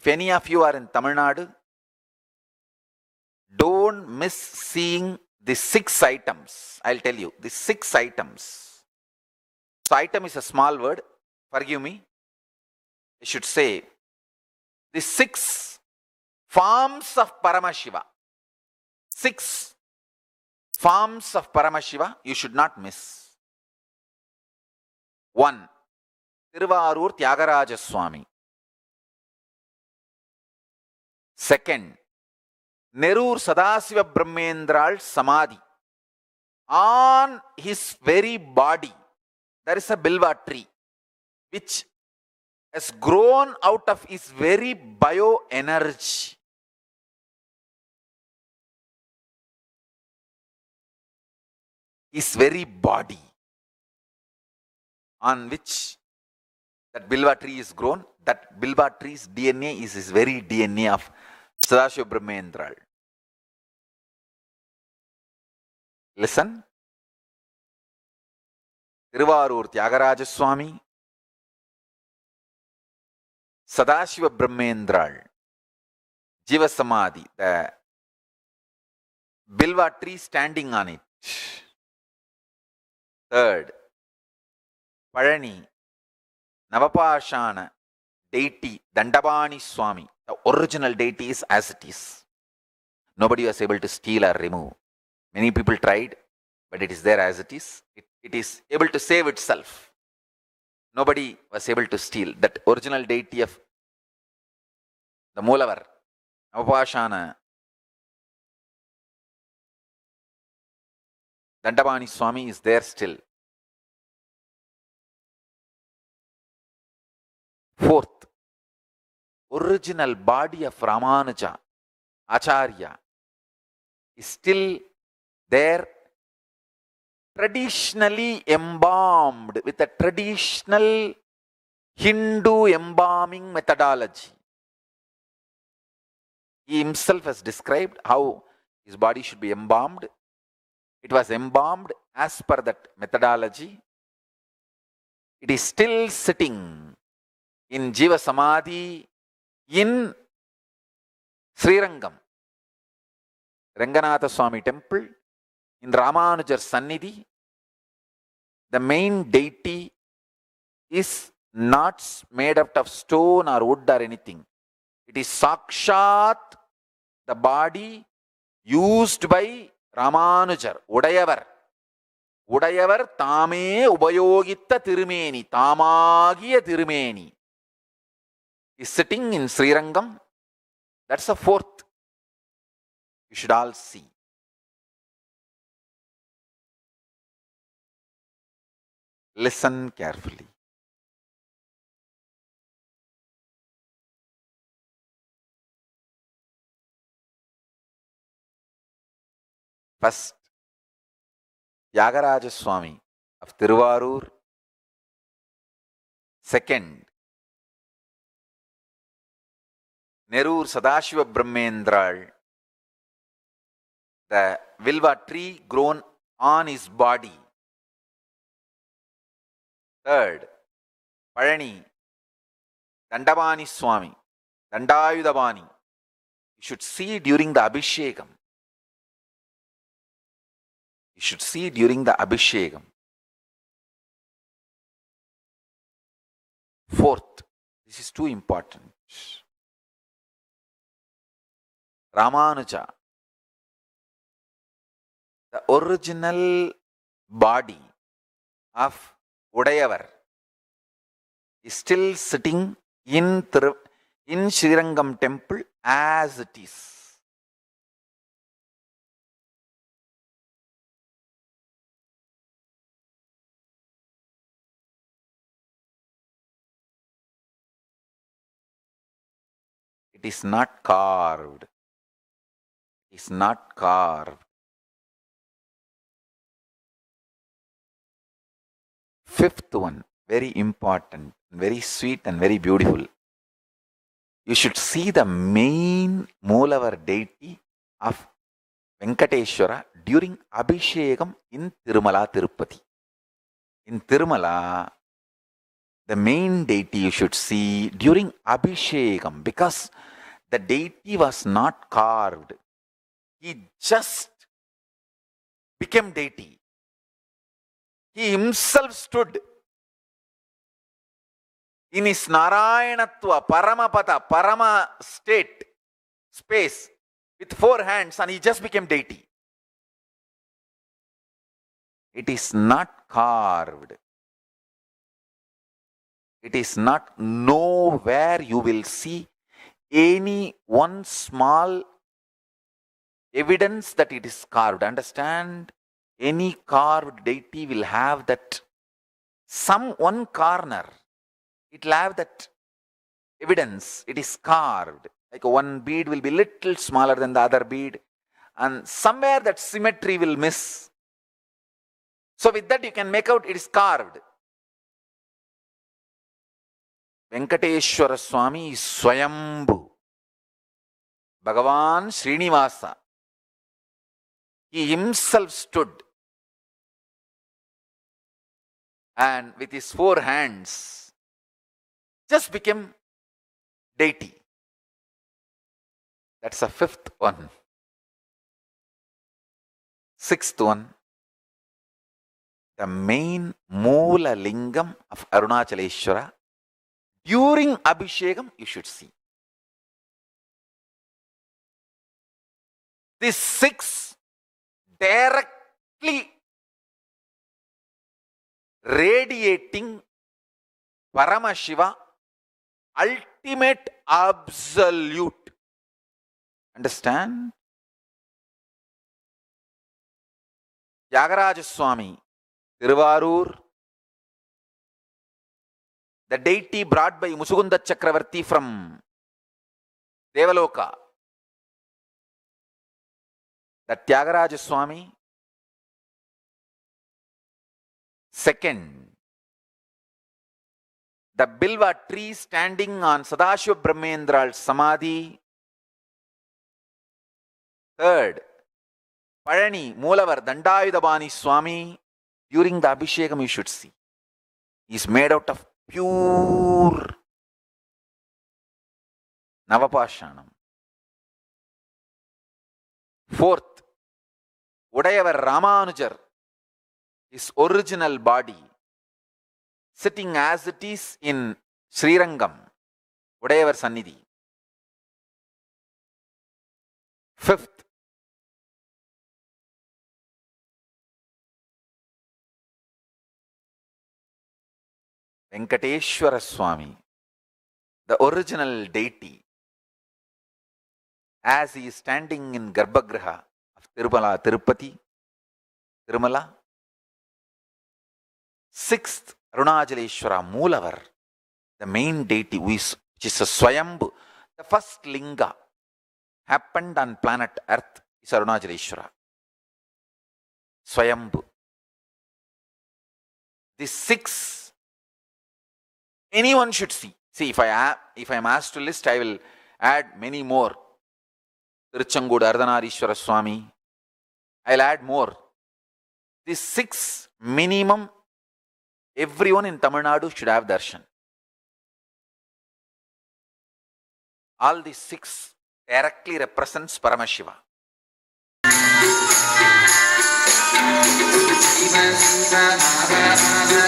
any of you are in Tamilnadu, don't miss seeing the 6 items. I'll tell you, the 6 items. So item is a small word, forgive me. I should say the 6 forms of Paramashiva. 6 forms of Paramashiva you should not miss. 1. Tiruvarur Tyagaraja Swami. 2nd, Nerur Sadasiva Brahmendral Samadhi. On his very body, there is a bilva tree which has grown out of his very bioenergy. His very body on which that bilva tree is grown, that bilva tree's DNA is his very DNA of Sadashiva Brahmendral. Listen. Tiruvarur Tyagaraja Swami, Sadashiva Brahmendral, Jiva Samadhi, the bilva tree standing on it. 3rd, Parani, Navapashana deity, Dandabani Swami. The original deity is as it is. Nobody was able to steal or remove. Many people tried, but it is there as it is. It is able to save itself. Nobody was able to steal. That original deity of the Moolavar, Navapashana, Dandabani Swami is there still. 4th, original body of Ramanuja, Acharya, is still there, traditionally embalmed with a traditional Hindu embalming methodology. He himself has described how his body should be embalmed. It was embalmed as per that methodology. It is still sitting in Jiva Samadhi in Srirangam, Ranganatha Swami temple, in Ramanujar Sannidhi. The main deity is not made out of stone or wood or anything. It is Sakshat, the body used by Ramanujar, Udayavar. Udayavar Tame Ubayogita Tirumeni, Tamagiya Tirumeni, is sitting in Srirangam. That's the 4th. You should all see. Listen carefully. First, Tyagaraja Swami of Tiruvarur. 2nd, Nerur Sadashiva Brahmendral, the Vilva tree grown on his body. 3rd, Parani, Dandabani Swami, Dandayudabani. You should see during the Abhishekam. You should see during the Abhishekam. 4th, this is too important. Ramanuja, the original body of Udayavar, is still sitting in Srirangam temple as it is. It is not carved. It is not carved. 5th one, very important, very sweet and very beautiful. You should see the main Moolavar deity of Venkateshwara during Abhishekam in Tirumala, Tirupati. In Tirumala, the main deity you should see during Abhishekam, because The deity was not carved. He just became deity. He himself stood in his Narayanatva, Paramapada, Parama state, space, with 4 hands, and he just became deity. It is not carved. It is not. Nowhere you will see any one small evidence that it is carved. Understand? Any carved deity will have that one corner. It will have that evidence. It is carved. Like one bead will be little smaller than the other bead, and somewhere that symmetry will miss. So with that you can make out it is carved. Venkateshwara Swami is Swayambhu. Bhagavan Srinivasa. He himself stood and with his 4 hands just became deity. That's the 5th one. 6th one. The main Moola Lingam of Arunachaleshwara. During Abhishekam, you should see. These 6 directly radiating Paramashiva, ultimate absolute. Understand? Tyagaraja Swami, Tiruvarur, the deity brought by Musugunda Chakravarti from Devaloka. The Tyagaraja Swami. Second, the Bilva tree standing on Sadashiva Brahmendra's Samadhi. Third, Parani, Moolavar, Dandayudabani Swami. During the Abhishekam, you should see. He is made out of pure Navapashanam. Fourth, Udayavar Ramanujar, his original body, sitting as it is in Srirangam, Udayavar Sannidhi. Fifth, Venkateshwara Swami, the original deity, as he is standing in Garbhagriha of Tirupati, Tirumala. 6th, Arunachaleshwara, Moolavar, the main deity, which is a Swayambhu. The first linga happened on planet Earth is Arunachaleshwara. Swayambhu. These 6, anyone should see. See, if I am asked to list, I will add many more. Tiruchangood Ardhanarishwara Swami. I will add more. These 6 minimum, everyone in Tamilnadu should have darshan. All these 6 directly represents Paramashiva. Shiva, Shiva,